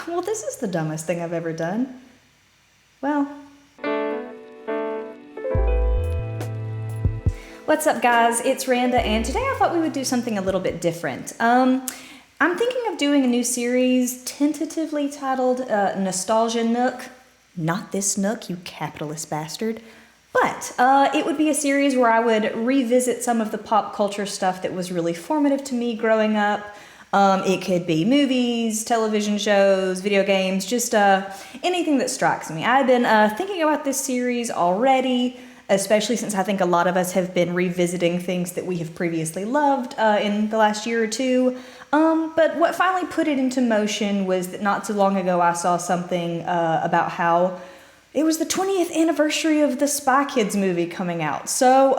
Well, this is the dumbest thing I've ever done. Well. What's up, guys? It's Randa, and today I thought we would do something a little bit different. I'm thinking of doing a new series tentatively titled Nostalgia Nook. Not this Nook, you capitalist bastard. But it would be a series where I would revisit some of the pop culture stuff that was really formative to me growing up. It could be movies, television shows, video games, just anything that strikes me. I've been thinking about this series already, especially since I think a lot of us have been revisiting things that we have previously loved in the last year or two. But what finally put it into motion was that not too long ago I saw something about how it was the 20th anniversary of the Spy Kids movie coming out. So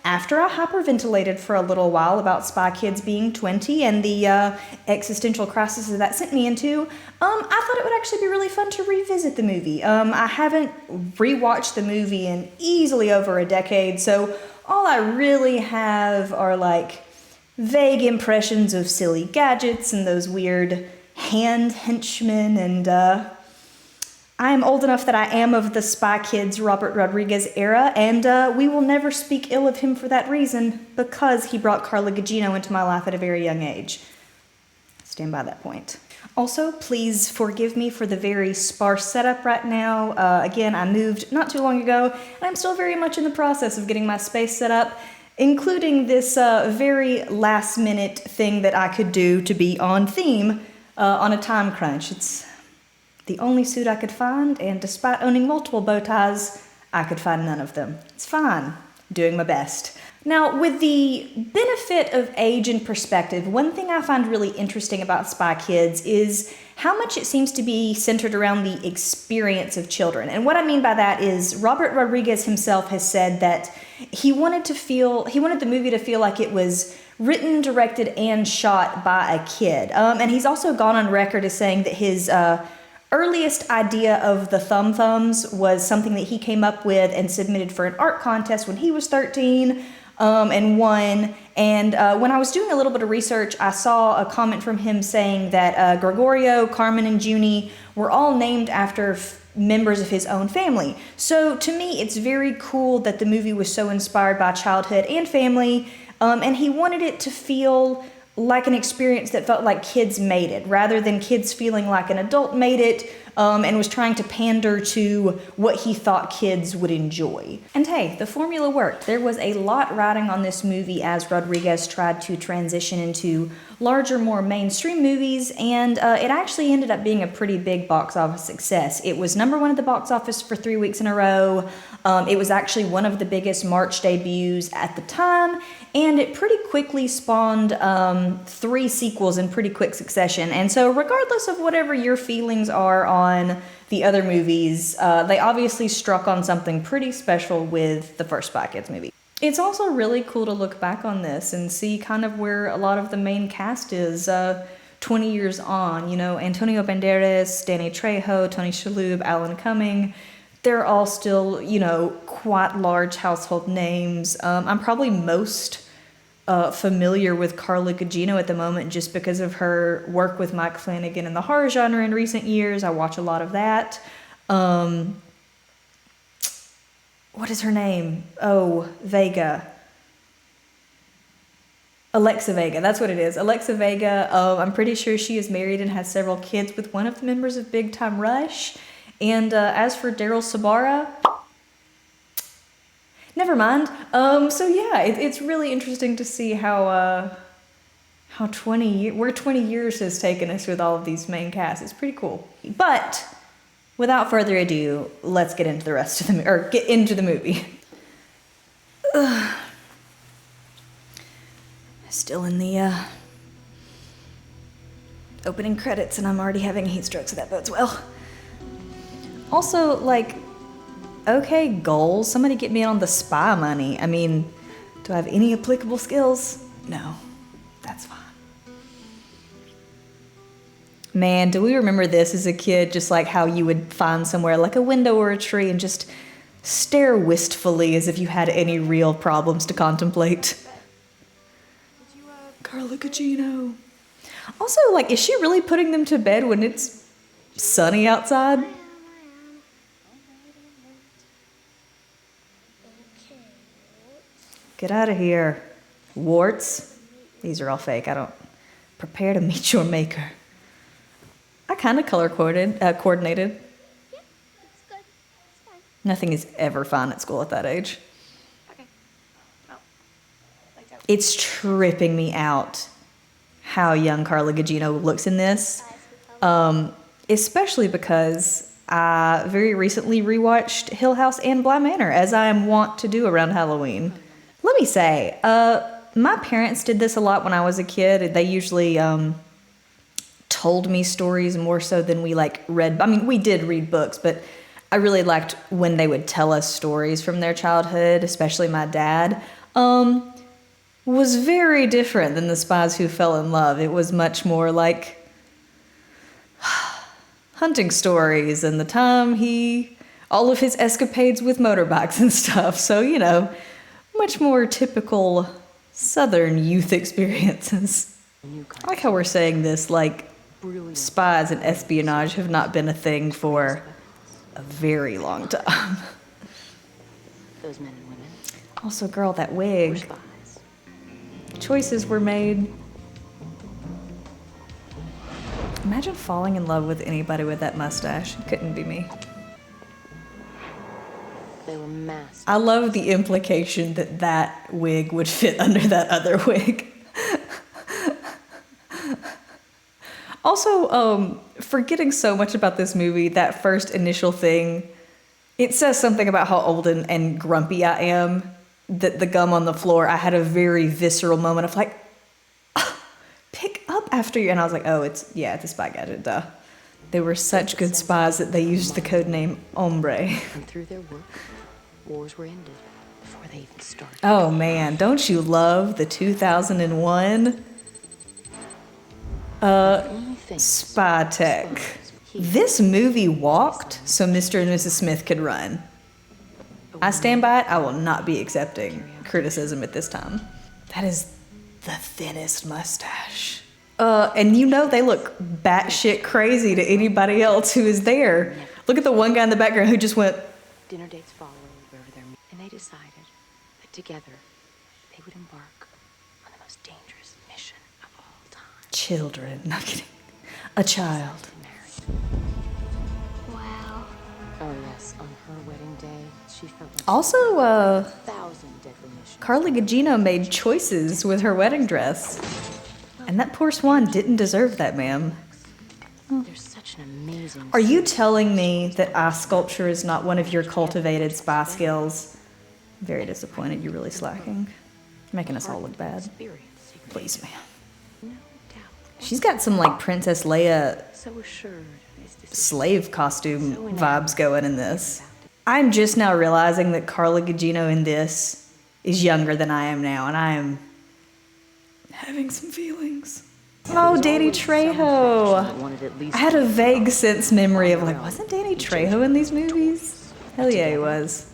after I hyperventilated for a little while about Spy Kids being 20 and the existential crisis that sent me into, I thought it would actually be really fun to revisit the movie. I haven't rewatched the movie in easily over a decade, so all I really have are like vague impressions of silly gadgets and those weird hand henchmen, and I am old enough that I am of the Spy Kids Robert Rodriguez era, and we will never speak ill of him for that reason, because he brought Carla Gugino into my life at a very young age. Stand by that point. Also, please forgive me for the very sparse setup right now. Again, I moved not too long ago, and I'm still very much in the process of getting my space set up, including this very last-minute thing that I could do to be on theme on a time crunch. It's the only suit I could find, and despite owning multiple bow ties, I could find none of them. It's fine. Doing my best. Now, with the benefit of age and perspective, one thing I find really interesting about Spy Kids is how much it seems to be centered around the experience of children. And what I mean by that is Robert Rodriguez himself has said that he wanted the movie to feel like it was written, directed, and shot by a kid. And he's also gone on record as saying that his earliest idea of the Thumb Thumbs was something that he came up with and submitted for an art contest when he was 13 and won. And when I was doing a little bit of research, I saw a comment from him saying that Gregorio, Carmen, and Junie were all named after members of his own family. So to me, it's very cool that the movie was so inspired by childhood and family, and he wanted it to feel like an experience that felt like kids made it, rather than kids feeling like an adult made it, and was trying to pander to what he thought kids would enjoy. And hey, the formula worked. There was a lot riding on this movie as Rodriguez tried to transition into larger, more mainstream movies, and it actually ended up being a pretty big box office success. It was #1 at the box office for 3 weeks in a row. It was actually one of the biggest March debuts at the time, and it pretty quickly spawned 3 sequels in pretty quick succession. And so regardless of whatever your feelings are on the other movies, they obviously struck on something pretty special with the first Spy Kids movie. It's also really cool to look back on this and see kind of where a lot of the main cast is 20 years on. You know, Antonio Banderas, Danny Trejo, Tony Shalhoub, Alan Cumming. They're all still, you know, quite large household names. I'm probably most familiar with Carla Gugino at the moment just because of her work with Mike Flanagan in the horror genre in recent years. I watch a lot of that. What is her name? Oh, Vega. Alexa Vega, that's what it is. Alexa Vega, I'm pretty sure she is married and has several kids with one of the members of Big Time Rush. And as for Daryl Sabara, never mind. So yeah, it's really interesting to see how 20 years has taken us with all of these main casts. It's pretty cool. But without further ado, let's get into the rest of get into the movie. Ugh. Still in the opening credits, and I'm already having heat strokes, so that bodes well. Also, like, okay, goals. Somebody get me on the spy money. I mean, do I have any applicable skills? No, that's fine. Man, do we remember this as a kid, just like how you would find somewhere like a window or a tree and just stare wistfully as if you had any real problems to contemplate. Carla Gugino. Also, like, is she really putting them to bed when it's sunny outside. Get out of here. Warts. These are all fake. I don't. Prepare to meet your maker. I kind of color coordinated. Yeah, it's good. It's fine. Nothing is ever fine at school at that age. Okay. Well, like that. It's tripping me out how young Carla Gugino looks in this. Especially because I very recently rewatched Hill House and Bly Manor, as I am wont to do around Halloween. Let me say, my parents did this a lot when I was a kid. They usually told me stories more so than we read. I mean, we did read books, but I really liked when they would tell us stories from their childhood, especially my dad. Was very different than The Spies Who Fell in Love. It was much more like hunting stories and the time all of his escapades with motorbikes and stuff. So, much more typical Southern youth experiences. I like how we're saying this like spies and espionage have not been a thing for a very long time. Those men and women Also, girl, that were wig. spies. Choices were made. Imagine falling in love with anybody with that mustache. It couldn't be me. They were masked. I love the implication that that wig would fit under that other wig. Also, forgetting so much about this movie, that first initial thing, it says something about how old and grumpy I am. That the gum on the floor, I had a very visceral moment of like, pick up after you. And I was like, oh, it's a spy gadget, duh. They were such good spies that they used the code name Hombre. And through their work, wars were ended before they even started. Oh man, don't you love the 2001 Only thing spy tech? This movie walked so Mr. and Mrs. Smith could run. I stand by it. I will not be accepting criticism at this time. That is the thinnest mustache. And they look batshit crazy to anybody else who is there. Look at the one guy in the background who just went, dinner dates followed wherever they're and they decided that together they would embark on the most dangerous mission of all time. children. No, I'm kidding. A child. Married. Wow. Oh yes, on her wedding day, she felt like Also, 1,000 deadly missions. Carla Gugino made choices with her wedding dress. And that poor swan didn't deserve that, ma'am. There's such an amazing. Are you telling me that eye sculpture is not one of your cultivated spy skills? Very disappointed. You're really slacking. Making us all look bad. Please, ma'am. No doubt. She's got some like Princess Leia So assured. Is this slave costume vibes going in this. I'm just now realizing that Carla Gugino in this is younger than I am now, and I am having some feelings. Oh, Danny Trejo. I had a vague sense memory of like, wasn't Danny Trejo in these movies? Hell yeah, he was.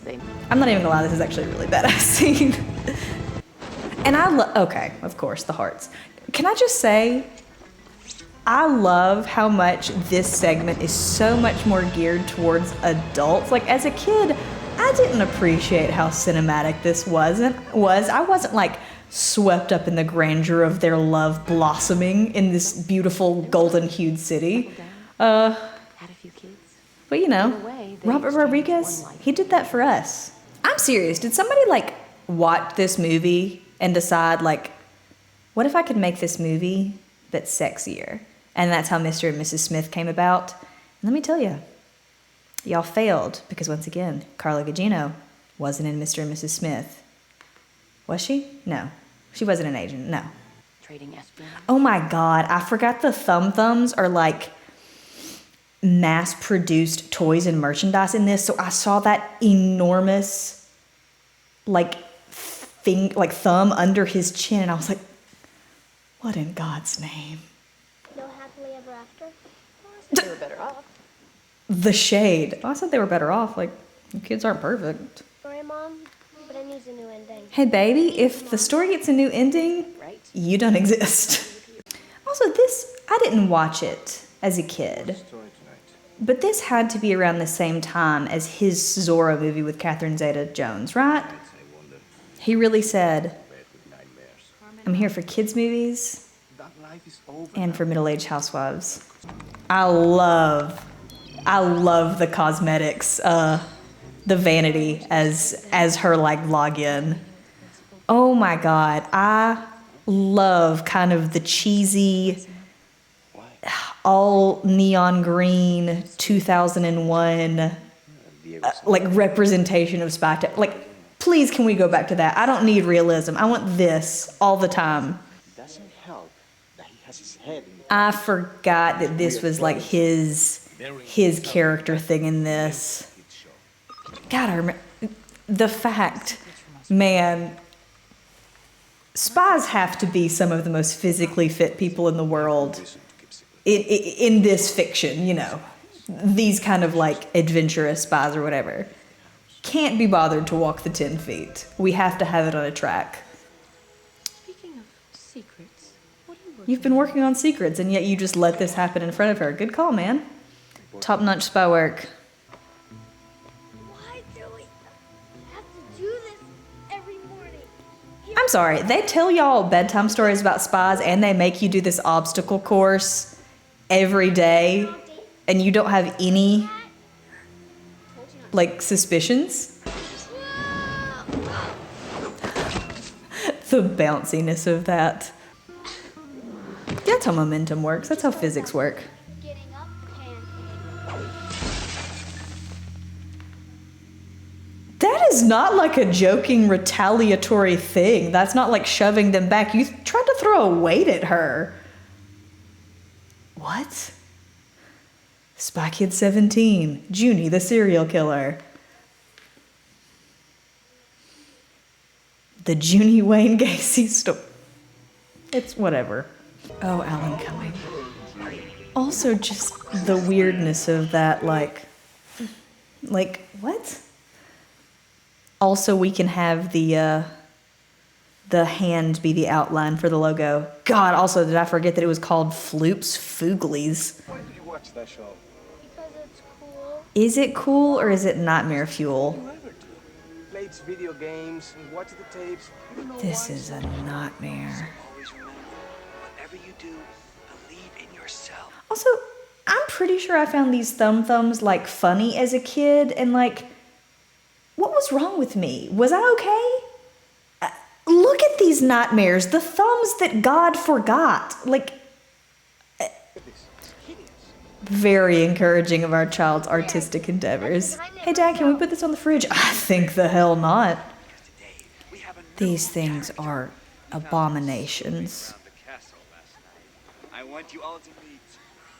I'm not even gonna lie, this is actually a really badass scene. And okay, of course, the hearts. Can I just say, I love how much this segment is so much more geared towards adults. Like, as a kid, I didn't appreciate how cinematic this was. I wasn't like swept up in the grandeur of their love blossoming in this beautiful golden-hued city. had a few kids? But you know, Robert Rodriguez, he did that for us. I'm serious. Did somebody like watch this movie and decide like, what if I could make this movie but sexier? And that's how Mr. and Mrs. Smith came about. And let me tell you, y'all failed because once again, Carla Gugino wasn't in Mr. and Mrs. Smith. Was she? No. She wasn't an agent. No. Trading espionage. Oh my God, I forgot the Thum Thumbs are like mass-produced toys and merchandise in this. So I saw that enormous like thumb under his chin and I was like, what in God's name? No happily ever after? They were better off. The shade. Oh, I said they were better off. Like, kids aren't perfect. Sorry, Mom, but it needs a new ending. Hey, baby, if the story gets a new ending, Right? you don't exist. Also, I didn't watch it as a kid. But this had to be around the same time as his Zorro movie with Catherine Zeta-Jones, right? He really said, I'm here for kids' movies and for middle-aged housewives. I love the cosmetics, the vanity as her like login. Oh my God, I love kind of the cheesy, all neon green 2001 like representation of spy tech. Like, please, can we go back to that? I don't need realism. I want this all the time. Doesn't help that he has his head in I forgot that this was like his character thing in this. God, I remember the fact, man. Spies have to be some of the most physically fit people in the world in this fiction, you know. These kind of like adventurous spies or whatever. Can't be bothered to walk the 10 feet. We have to have it on a track. Speaking of secrets, what are you working You've been working on secrets, and yet you just let this happen in front of her. Good call, man. Top-notch spy work. Why do we have to do this every morning? I'm sorry, they tell y'all bedtime stories about spies and they make you do this obstacle course every day and you don't have any, like, suspicions? The bounciness of that. That's how momentum works. That's how physics work. Getting up, pancake. That is not like a joking retaliatory thing. That's not like shoving them back. You tried to throw a weight at her. What? Spy Kid 17. Junie the serial killer. The Junie Wayne Gacy story. It's whatever. Oh, Alan Cumming. Also just the weirdness of that, like, what? Also, we can have the hand be the outline for the logo. God, also, did I forget that it was called Floop's Fooglies? Why did you watch that show? Because it's cool. Is it cool or is it nightmare fuel? Whoever do. Plays video games and watch the tapes. You don't know This why. is a nightmare. Always remember, whatever you do, believe in yourself. Also, I'm pretty sure I found these thumbs like funny as a kid, and like, what was wrong with me? Was I okay? Look at these nightmares, the thumbs that God forgot. Like, very encouraging of our child's artistic endeavors. Hey Dad, can we put this on the fridge? I think the hell not. These things are abominations. I want you all to meet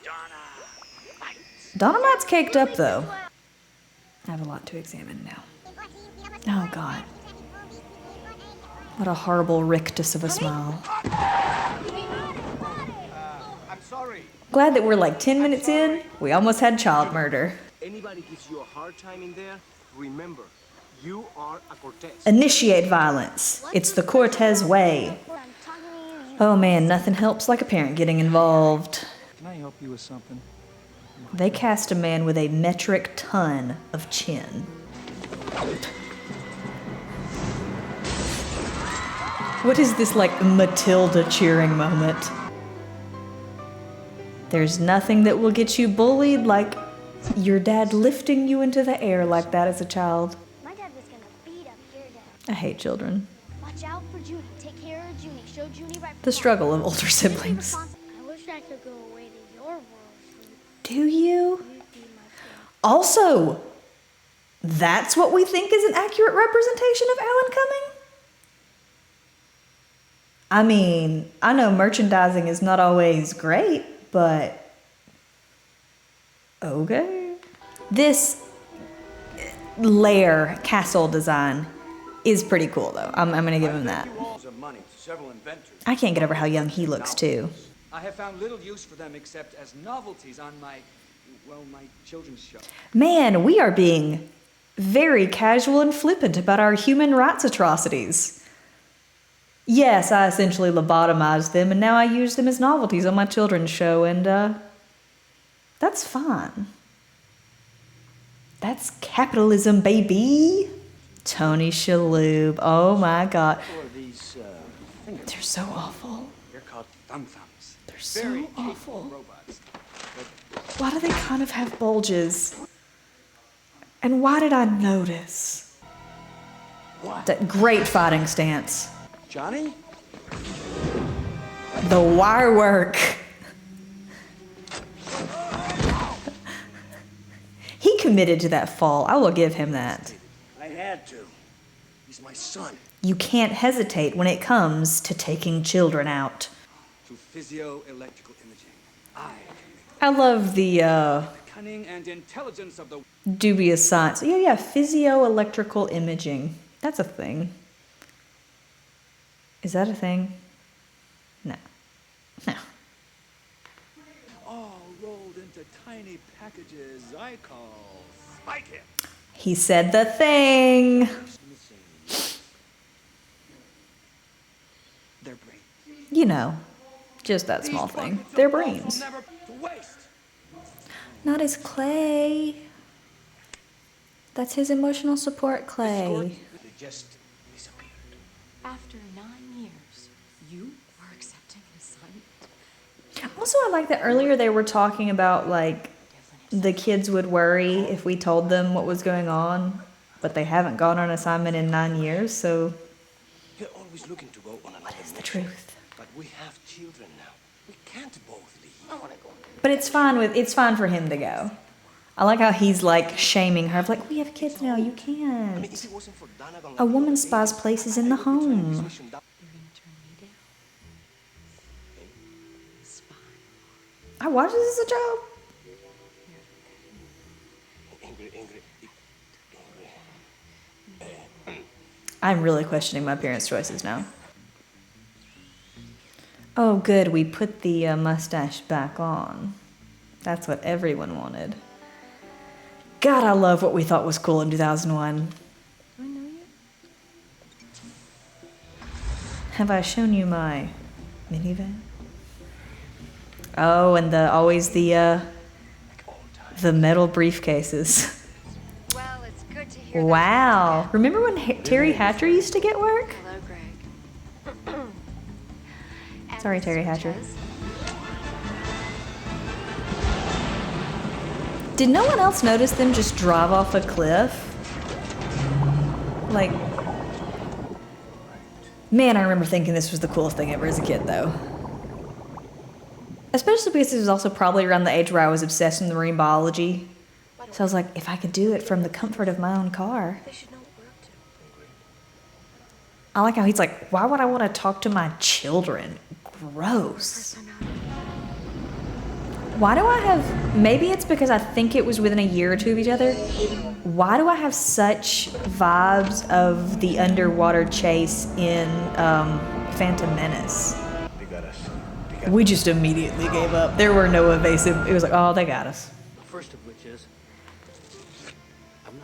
Donna. Dynamite's caked up though. I have a lot to examine now. Oh God. What a horrible rictus of a smile. I'm sorry. Glad that we're like 10 minutes in. We almost had child murder. Anybody gives you a hard time in there, remember, you are a Cortez. Initiate violence. It's the Cortez way. I'm talking to you. Oh man, nothing helps like a parent getting involved. Can I help you with something? They cast a man with a metric ton of chin. What is this, like, Matilda cheering moment? There's nothing that will get you bullied like your dad lifting you into the air like that as a child. My dad was gonna beat up your dad. I hate children. Watch out for Junie. Take care of Junie. Show Junie right. The struggle of older siblings. I wish I could go away to your world. Do you? You'd be my friend. Also, that's what we think is an accurate representation of Alan Cumming? I mean, I know merchandising is not always great, but okay. This lair castle design is pretty cool though. I'm gonna give him that. Of money to several inventors. I can't get over how young he looks too. I have found little use for them except as novelties on my children's show. Man, we are being very casual and flippant about our human rights atrocities. Yes, I essentially lobotomized them, and now I use them as novelties on my children's show, and that's fine. That's capitalism, baby. Tony Shalhoub. Oh my God. Or these fingers. They're so awful. They're called thumb-thumbs. They're so Very capable awful. robots. Why do they kind of have bulges? And why did I notice? What? That great fighting stance. Johnny? The wire work. He committed to that fall. I will give him that. I had to. He's my son. You can't hesitate when it comes to taking children out. To physio-electrical imaging. I love the The cunning and intelligence of the... dubious science. Yeah, physio-electrical imaging. That's a thing. Is that a thing? No. No. all rolled into tiny packages I call Spike Hit. He said the thing. Their brain. You know, just that small thing. Their brains. Never to waste. Not his Clay. That's his emotional support Clay. They just disappeared. After 9 years, you are accepting an assignment. Also, I like that earlier they were talking about like the kids would worry if we told them what was going on, but they haven't gone on assignment in 9 years, so You're always looking to go on another what is the mission. truth? But we have children now. We can't both leave. I want to go. But it's fine for him to go. I like how he's like shaming her, like, we have kids now, you I mean, if can't. it wasn't for Donovan, A woman spies places in the home. You're gonna turn me down. Spy. I watch this as a job. Ingrid. I'm really questioning my parents' choices now. Oh, good, we put the mustache back on. That's what everyone wanted. God, I love what we thought was cool in 2001. Do I know you? Have I shown you my minivan? Oh, and the metal briefcases. Well, it's good to hear. Wow. Remember when Terry Hatcher used to get work? Hello, Greg. And Sorry, Mr. Terry Hatcher. Chess. Did no one else notice them just drive off a cliff? Like, man, I remember thinking this was the coolest thing ever as a kid, though. Especially because it was also probably around the age where I was obsessed with marine biology. So I was like, if I could do it from the comfort of my own car. They should know where to. I like how he's like, why would I want to talk to my children? Gross. Why do I have, maybe it's because I think it was within a year or two of each other. Why do I have such vibes of the underwater chase in Phantom Menace? They got us. We just immediately gave up. There were no evasive, it was like, oh, they got us. First of which is,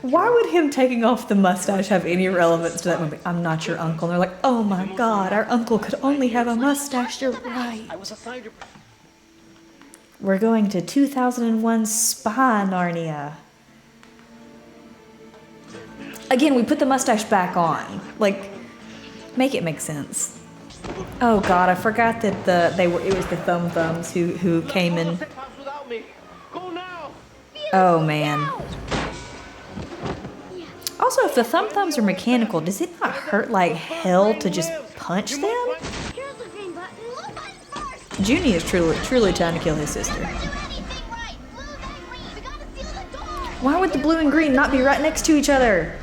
Why would him taking off the mustache have any relevance to that movie? I'm not your uncle. And they're like, oh my God, our uncle could only have a mustache. You're right. I was assigned to. We're going to 2001 Spy Narnia. Again, we put the mustache back on. Like, make it make sense. Oh God, I forgot that it was the thumbs who came in. Without me. Go now. Oh man. Also, if the thumbs are mechanical, does it not hurt like hell to just punch them? Here's the green button. Blue button first. Junie is truly trying to kill his sister. We're doing anything right. Blue then green. We gotta seal the door. Why would the blue and green not be right next to each other?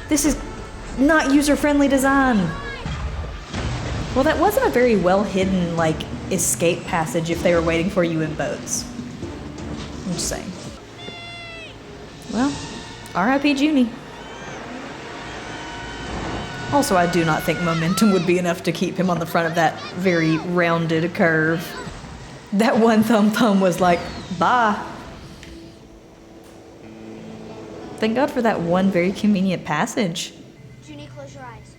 This is not user-friendly design. Well, that wasn't a very well-hidden, like, escape passage if they were waiting for you in boats. I'm just saying. Well, R.I.P. Junie. Also, I do not think momentum would be enough to keep him on the front of that very rounded curve. That one thumb was like, bye. Thank God for that one very convenient passage. Junie, close your eyes.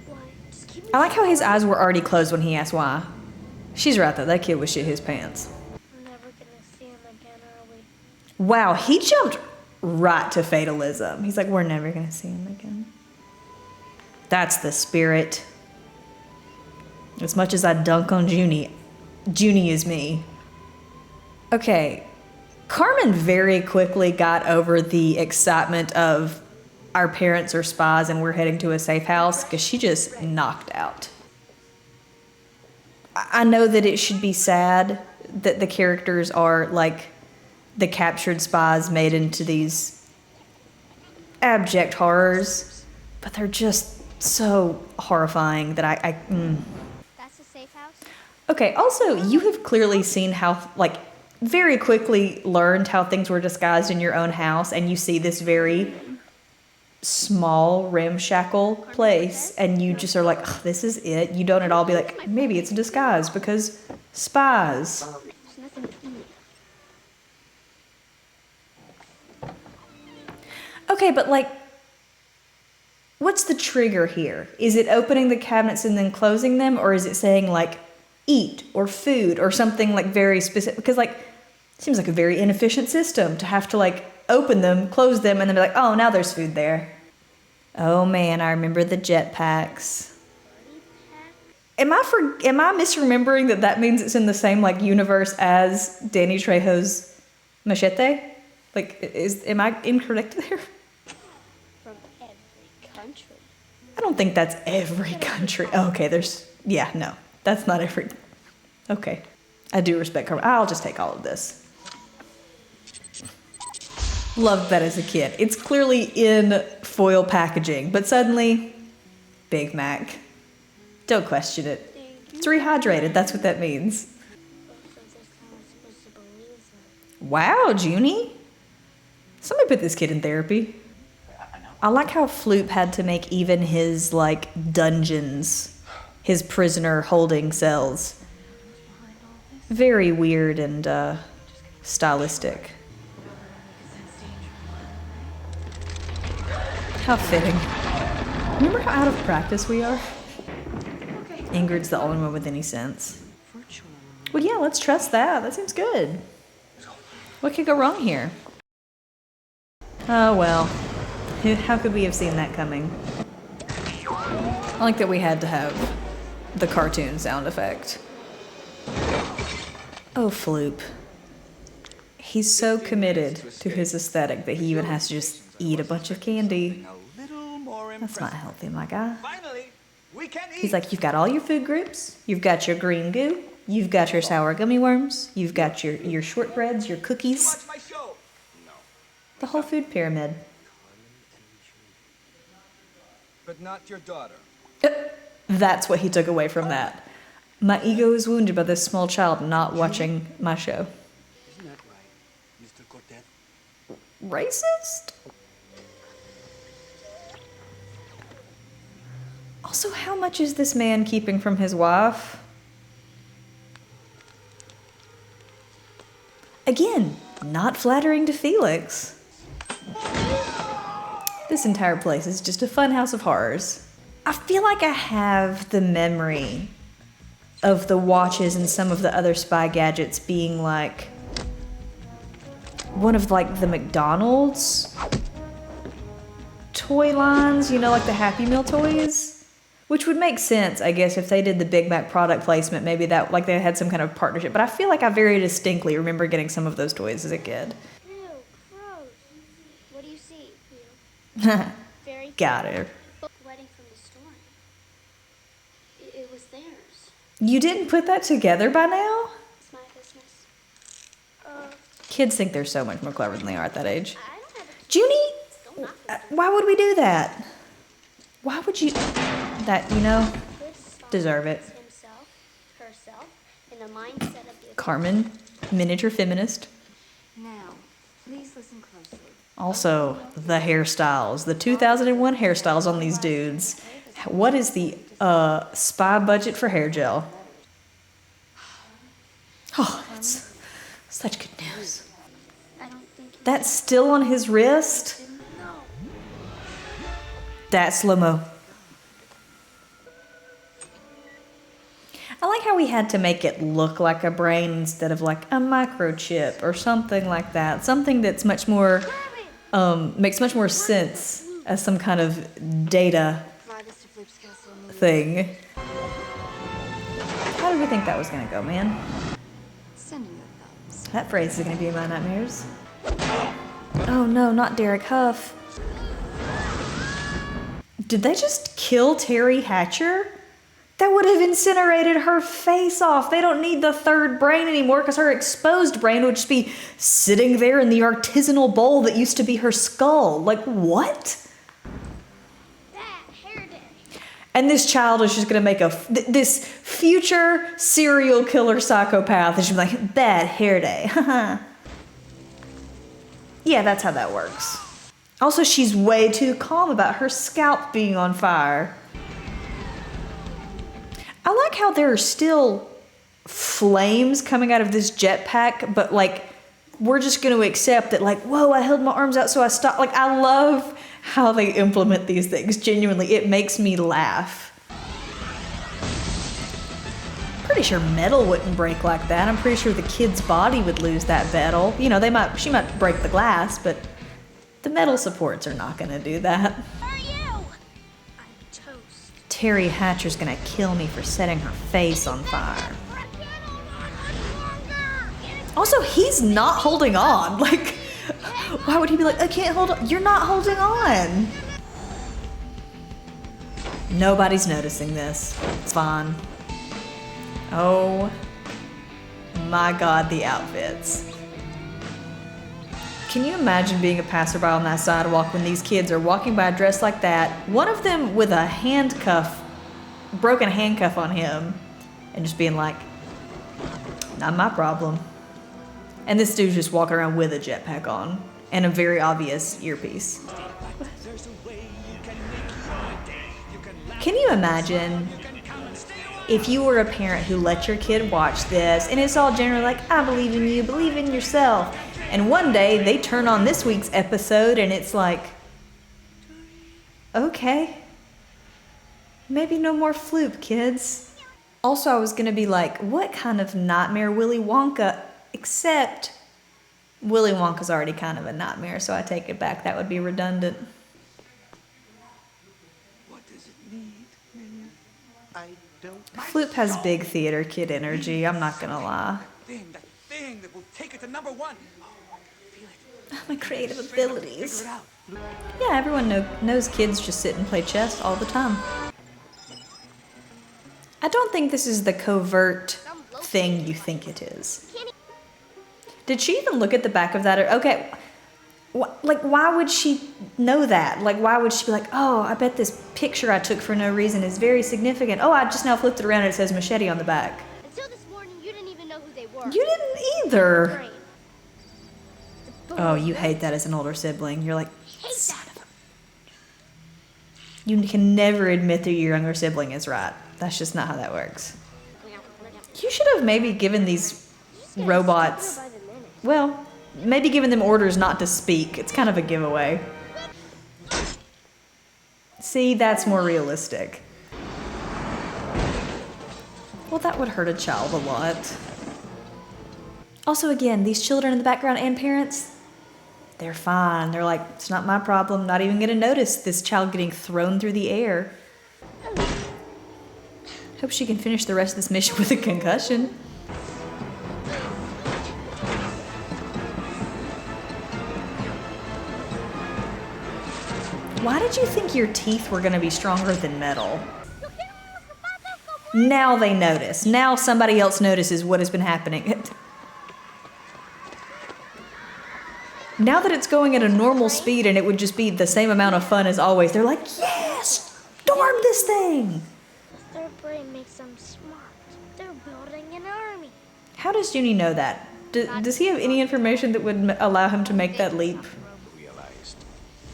Why? Just keep me. I like how his eyes were already closed when he asked why. She's right though, that kid was shit his pants. We're never gonna see him again, are we? Wow, he jumped right to fatalism. He's like, we're never going to see him again. That's the spirit. As much as I dunk on Junie is me. Okay, Carmen very quickly got over the excitement of our parents are spies and we're heading to a safe house because she just knocked out. I know that it should be sad that the characters are like the captured spies made into these abject horrors, but they're just so horrifying that I That's a safe house? Okay, also, you have clearly seen how, like, very quickly learned how things were disguised in your own house, and you see this very small, ramshackle place, and you just are like, ugh, this is it. You don't at all be like, maybe it's a disguise, because spies. There's nothing to eat. Okay, but, like, what's the trigger here? Is it opening the cabinets and then closing them, or is it saying, like, eat or food or something, like, very specific? Because, like, it seems like a very inefficient system to have to, like, open them, close them, and then be like, oh, now there's food there. Oh man, I remember the jetpacks. Am I misremembering that means it's in the same, like, universe as Danny Trejo's Machete? Like, am I incorrect there? From every country. I don't think that's every country. Oh, okay, no, that's not every. Okay, I do respect Carmen. I'll just take all of this. Loved that as a kid. It's clearly in foil packaging, but suddenly, Big Mac. Don't question it. It's rehydrated, that's what that means. Wow, Junie. Somebody put this kid in therapy. I like how Floop had to make even his, like, dungeons, his prisoner holding cells, very weird and stylistic. How fitting. Remember how out of practice we are? Ingrid's the only one with any sense. Well, yeah, let's trust that. That seems good. What could go wrong here? Oh, well. How could we have seen that coming? I like that we had to have the cartoon sound effect. Oh, Floop. He's so committed to his aesthetic that he even has to just eat a bunch of candy. That's not healthy, my guy. Finally, we can eat. He's like, you've got all your food groups, you've got your green goo, you've got your sour gummy worms, you've got your shortbreads, your cookies, Watch my show. the whole food pyramid. But not your daughter. That's what he took away from that. My ego is wounded by this small child not watching my show. Isn't that right, Mr. Cortez? Racist? Also, how much is this man keeping from his wife? Again, not flattering to Felix. This entire place is just a fun house of horrors. I feel like I have the memory of the watches and some of the other spy gadgets being like one of like the McDonald's toy lines, you know, like the Happy Meal toys. Which would make sense, I guess, if they did the Big Mac product placement, maybe that, like, they had some kind of partnership. But I feel like I very distinctly remember getting some of those toys as a kid. Ew, gross. What do you see? Very Got her. wedding from the storm. It was theirs. You didn't put that together by now? It's my business. Kids think they're so much more clever than they are at that age. I don't have a Junie, Don't knock this. why would we do that? Why would you... That, you know, This spy deserve it. puts himself, herself, in the mindset of the Carmen, miniature feminist. Now, please listen closely. Also, the hairstyles. The 2001 hairstyles on these dudes. What is the spy budget for hair gel? Oh, that's such good news. I don't think That's still on his wrist? no. That's slow-mo. I like how we had to make it look like a brain instead of like a microchip or something like that. Something that's much more makes much more sense as some kind of data Farthest to Floop's castle in the thing. How did we think that was gonna go, man? Sending the thumbs. That phrase is gonna be in my nightmares. Oh no, not Derek Huff. Did they just kill Terry Hatcher? That would have incinerated her face off. They don't need the third brain anymore because her exposed brain would just be sitting there in the artisanal bowl that used to be her skull. Like, what? That hair day. And this child is just gonna make this future serial killer psychopath is just like, bad hair day. Yeah, that's how that works. Also, she's way too calm about her scalp being on fire. I like how there are still flames coming out of this jetpack, but like, we're just gonna accept that, like, whoa, I held my arms out so I stopped. Like, I love how they implement these things. Genuinely, it makes me laugh. Pretty sure metal wouldn't break like that. I'm pretty sure the kid's body would lose that metal. You know, she might break the glass, but the metal supports are not gonna do that. Who are you? I'm toast. Terry Hatcher's gonna kill me for setting her face on fire. Also, he's not holding on. Like, why would he be like, I can't hold on? You're not holding on. Nobody's noticing this. It's fine. Oh my God, the outfits. Can you imagine being a passerby on that sidewalk when these kids are walking by dressed like that? One of them with a broken handcuff on him, and just being like, not my problem. And this dude's just walking around with a jetpack on and a very obvious earpiece. Can you imagine if you were a parent who let your kid watch this and it's all generally like, I believe in you, believe in yourself. And one day they turn on this week's episode and it's like, okay, maybe no more Floop, kids. Also, I was gonna be like, what kind of nightmare Willy Wonka, except Willy Wonka's already kind of a nightmare, so I take it back. That would be redundant. What does it need, Minion? I don't... Floop has big theater kid energy, I'm not gonna lie. That thing that will take it to number one. My creative abilities. Yeah, everyone knows kids just sit and play chess all the time. I don't think this is the covert thing you think it is. Did she even look at the back of that? Okay, like, why would she know that? Like, why would she be like, oh, I bet this picture I took for no reason is very significant. Oh, I just now flipped it around and it says machete on the back. Until this morning, you didn't even know who they were. You didn't either. Brain. Oh, you hate that as an older sibling. You're like, Hate son that. of a... You can never admit that your younger sibling is right. That's just not how that works. You should have maybe given these robots, By the minute. well, maybe given them orders not to speak. It's kind of a giveaway. See, that's more realistic. Well, that would hurt a child a lot. Also, again, these children in the background and parents, they're fine. They're like, it's not my problem. Not even gonna notice this child getting thrown through the air. Hope she can finish the rest of this mission with a concussion. Why did you think your teeth were gonna be stronger than metal? Now they notice. Now somebody else notices what has been happening. Now that it's going at a normal speed and it would just be the same amount of fun as always, they're like, yes, storm this thing. Their brain makes them smart. They're building an army. How does Junie know that? Does he have any information that would allow him to make that leap? Realized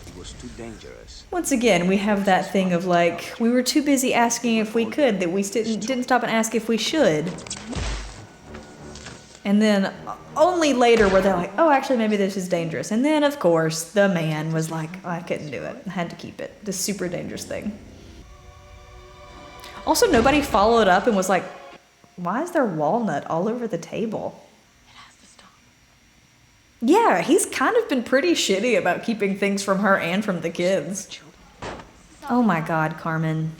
it was too dangerous. Once again, we have that thing of like, we were too busy asking if we could that we didn't stop and ask if we should. And then only later where they're like, oh, actually, maybe this is dangerous. And then, of course, the man was like, oh, I couldn't do it. I had to keep it. This super dangerous thing. Also, nobody followed up and was like, why is there walnut all over the table? It has to stop. Yeah, he's kind of been pretty shitty about keeping things from her and from the kids. Oh my god, Carmen.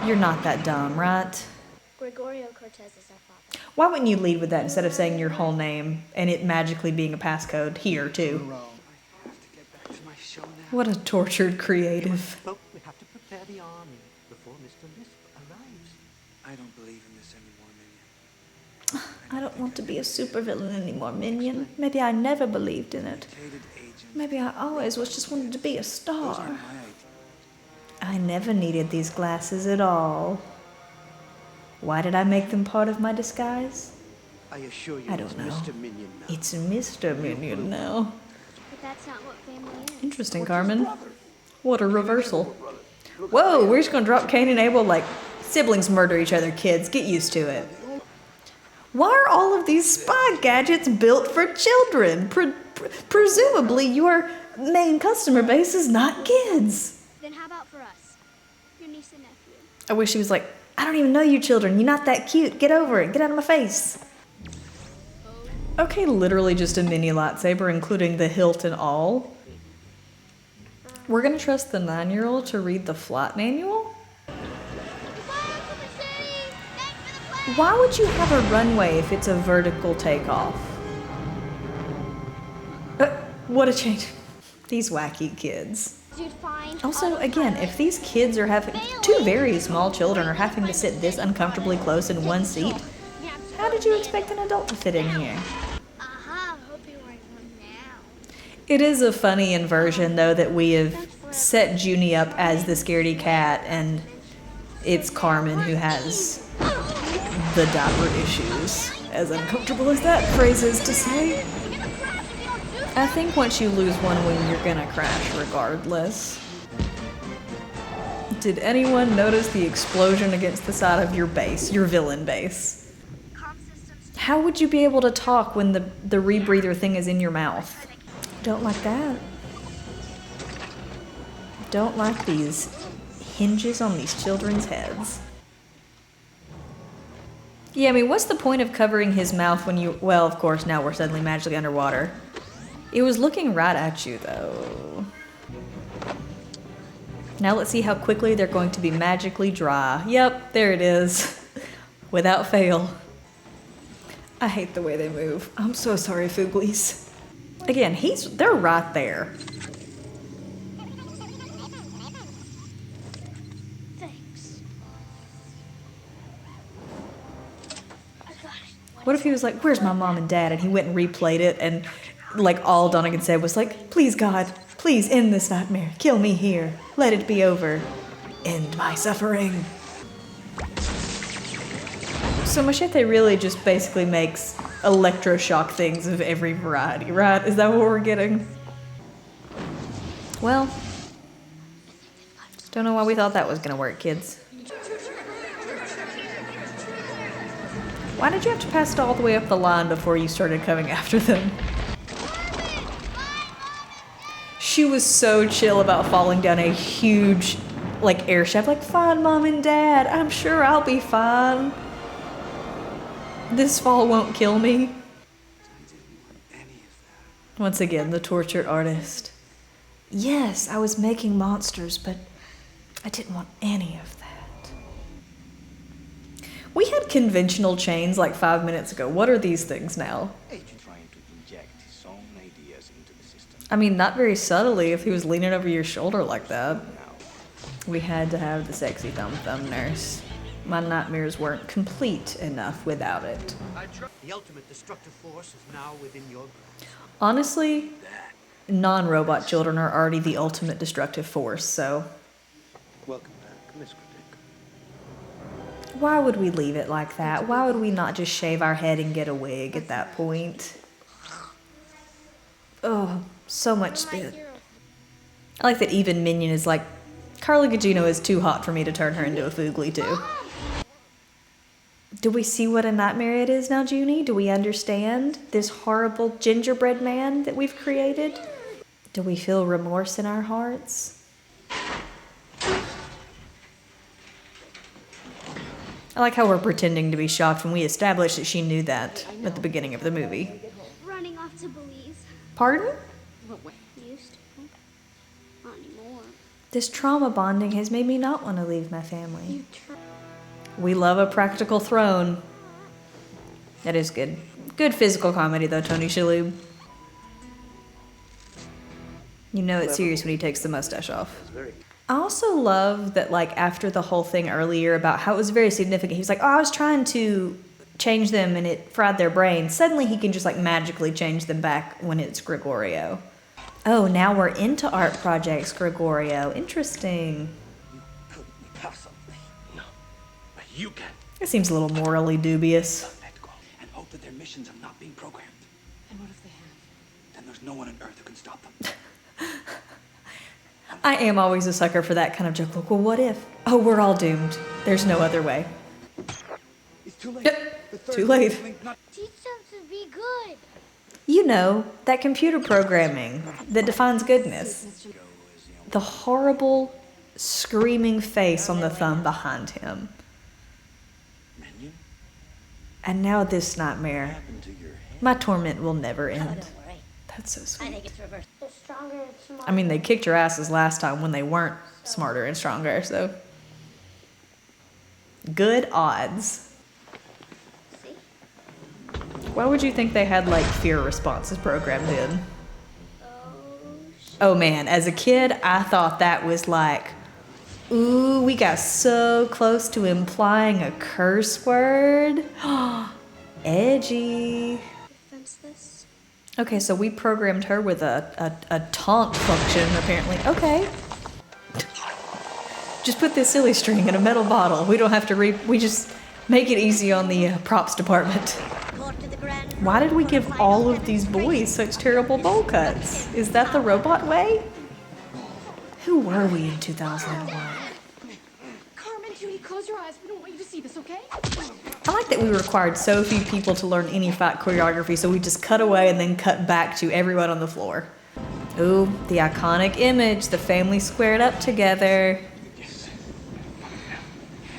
You're not that dumb, right? Gregorio Cortez is our father. Why wouldn't you lead with that instead of saying your whole name and it magically being a passcode here, too? I have to get back to my show now. What a tortured creative. Folk, we have to prepare the army before Mr. Lisp arrives. I don't believe in this anymore, Minion. I don't want to be a supervillain anymore, Minion. Maybe I never believed in it. Mutated agents. Maybe I always was just wanted to be a Those aren't star. my ideas. I never needed these glasses at all. Why did I make them part of my disguise? I assure you, I it's don't know. Mr. Minion now. It's Mr. Minion now. But that's not what family is. Interesting, Carmen. What a reversal. Whoa, we're just gonna drop Cain and Abel like siblings murder each other, kids. Get used to it. Why are all of these spy gadgets built for children? Presumably your main customer base is not kids. Then how about for us? Your niece and nephew. I wish he was like, I don't even know you children. You're not that cute. Get over it. Get out of my face. Okay, literally just a mini lightsaber, including the hilt and all. We're gonna trust the 9-year-old to read the flight manual? Why would you have a runway if it's a vertical takeoff? What a change. These wacky kids. You'd find Also, again, if these kids are having, two very small children are having to sit this uncomfortably close in one seat, how did you expect an adult to fit in here? Aha, hope you weren't one now. It is a funny inversion, though, that we have set Junie up as the scaredy cat, and it's Carmen who has the diaper issues. As uncomfortable as that phrase is to say. I think once you lose one wing, you're gonna crash regardless. Did anyone notice the explosion against the side of your base, your villain base? How would you be able to talk when the rebreather thing is in your mouth? Don't like that. Don't like these hinges on these children's heads. Yeah, I mean, what's the point of covering his mouth when you... Well, of course, now we're suddenly magically underwater. It was looking right at you, though. Now let's see how quickly they're going to be magically dry. Yep, there it is. Without fail. I hate the way they move. I'm so sorry, Fooglies. Again, they're right there. Thanks. What if he was like, where's my mom and dad? And he went and replayed it, and like all Donegan said was like, please God, please end this nightmare. Kill me here. Let it be over. End my suffering. So Machete really just basically makes electroshock things of every variety, right? Is that what we're getting? Well, don't know why we thought that was gonna work, kids. Why did you have to pass it all the way up the line before you started coming after them? She was so chill about falling down a huge, like, air shaft. Like, fine, Mom and Dad, I'm sure I'll be fine. This fall won't kill me. Once again, the tortured artist. Yes, I was making monsters, but I didn't want any of that. We had conventional chains like 5 minutes ago. What are these things now? Agent trying to inject his own ideas into the system. I mean, not very subtly if he was leaning over your shoulder like that. Now, We had to have the sexy thumb nurse. My nightmares weren't complete enough without it. the ultimate destructive force is now within your grasp. Honestly, non-robot children are already the ultimate destructive force, so Welcome back, Miss Critic. why would we leave it like that? Why would we not just shave our head and get a wig at that point? Oh, so much spit. I like that even Minion is like, Carla Gugino is too hot for me to turn her into a Foogly too. Do we see what a nightmare it is now, Junie? Do we understand this horrible gingerbread man that we've created? Do we feel remorse in our hearts? I like how we're pretending to be shocked when we established that she knew that at the beginning of the movie. to Belize. Pardon? What way? Used to. Not anymore. This trauma bonding has made me not want to leave my family. You turn. We love a practical throne. That is good. Good physical comedy though, Tony Shalhoub. You know it's serious when he takes the mustache off. I also love that, like, after the whole thing earlier about how it was very significant, he was like, oh, I was trying to change them and it fried their brain. Suddenly he can just, like, magically change them back when it's Gregorio. Oh, now we're into art projects, Gregorio. Interesting. You couldn't possibly. No, but you can. It seems a little morally dubious. Let go and hope that their missions have not been programmed. And what if they have? Then there's no one on Earth who can stop them. I am always a sucker for that kind of joke. Like, well, what if? Oh, we're all doomed. There's no other way. It's too late. Yep, The third too late. link not- Teach them to be good. You know, that computer programming that defines goodness. The horrible, screaming face on the thumb behind him. Minion, And now this nightmare. what happened to your head? My torment will never end. Don't worry. That's so I sweet. think it's reversed. They're stronger and smarter. I mean, they kicked your asses last time when they weren't smarter and stronger, so. Good odds. See? Why would you think they had, like, fear responses programmed in? Oh, Oh man, as a kid, I thought that was like, ooh, we got so close to implying a curse word. Edgy. fence this. Okay, so we programmed her with a taunt function, apparently. Okay. Just put this silly string in a metal bottle. We don't have to we just make it easy on the props department. Court to the grand. Why did we give all of these boys such terrible bowl cuts? Is that the robot way? Who were we in 2001? Carmen, Judy, close your eyes. We don't want you to see this, okay? I like that we required so few people to learn any fight choreography, so we just cut away and then cut back to everyone on the floor. Ooh, the iconic image, the family squared up together. Yes.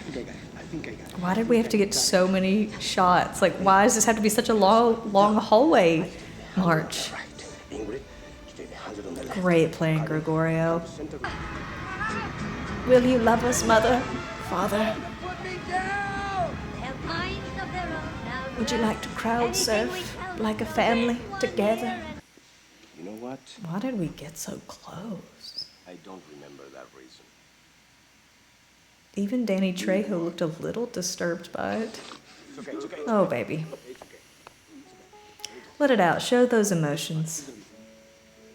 I think I got it. Why did we have to get so many shots? Like, why does this have to be such a long hallway march? Right. Ingrid, stay 100 on the left. Great playing Gregorio. Center. Will you love us, mother? Father? They have minds of their own now. Would you like to crowd surf like a family together? You know what? Why did we get so close? I don't remember that reason. Even Danny Trejo looked a little disturbed by it. It's okay, it's okay. Oh, baby. It's okay. Let it out. Show those emotions.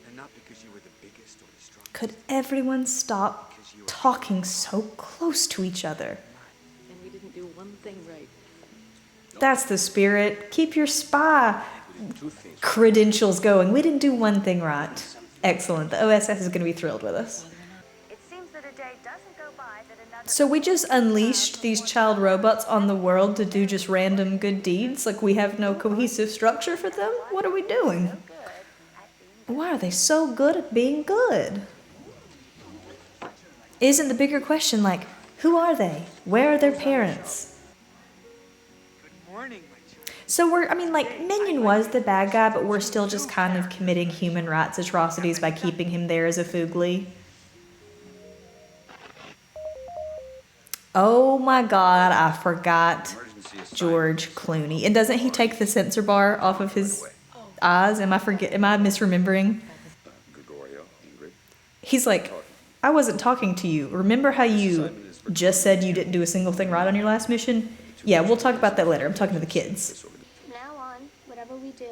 And not because you were the biggest or the strongest. Could everyone stop talking so close to each other? And we didn't do one thing right. That's the spirit. Keep your spy Two things. credentials going. We didn't do one thing right. Excellent. The OSS is going to be thrilled with us. It seems that a day doesn't go by that another. So we just unleashed these child robots on the world to do just random good deeds? Like we have no cohesive structure for them? What are we doing? Why are they so good at being good? Isn't the bigger question like, who are they? Where are their parents? Good morning, my children. So Minion was the bad guy, but we're still just kind of committing human rights atrocities by keeping him there as a Foogly. Oh my god, I forgot George Clooney. And doesn't he take the censor bar off of his eyes? Am I misremembering? Gregorio, Ingrid. He's like, I wasn't talking to you. Remember how you just said you didn't do a single thing right on your last mission? Yeah, we'll talk about that later. I'm talking to the kids. From now on, whatever we do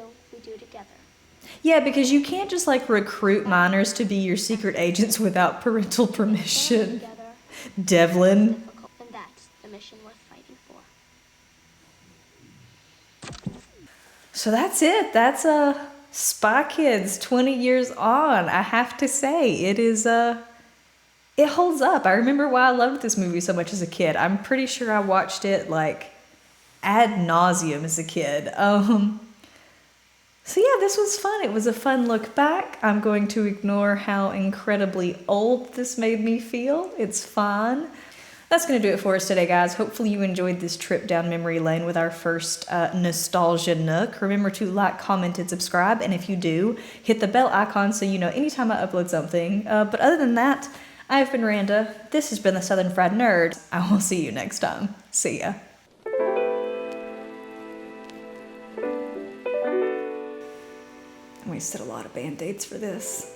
together. Yeah, because you can't just like recruit minors to be your secret agents without parental permission. Together, Devlin. difficult, and that's the mission worth fighting for. So that's it. That's Spy Kids 20 years on. I have to say, it is it holds up. I remember why I loved this movie so much as a kid. I'm pretty sure I watched it like ad nauseum as a kid. So yeah, this was fun. It was a fun look back. I'm going to ignore how incredibly old this made me feel. It's fun. That's going to do it for us today, guys. Hopefully you enjoyed this trip down memory lane with our first nostalgia nook. Remember to like, comment, and subscribe. And if you do, hit the bell icon so you know anytime I upload something. But other than that, I've been Randa. This has been the Southern Fried Nerd. I will see you next time. See ya. I wasted a lot of band-aids for this.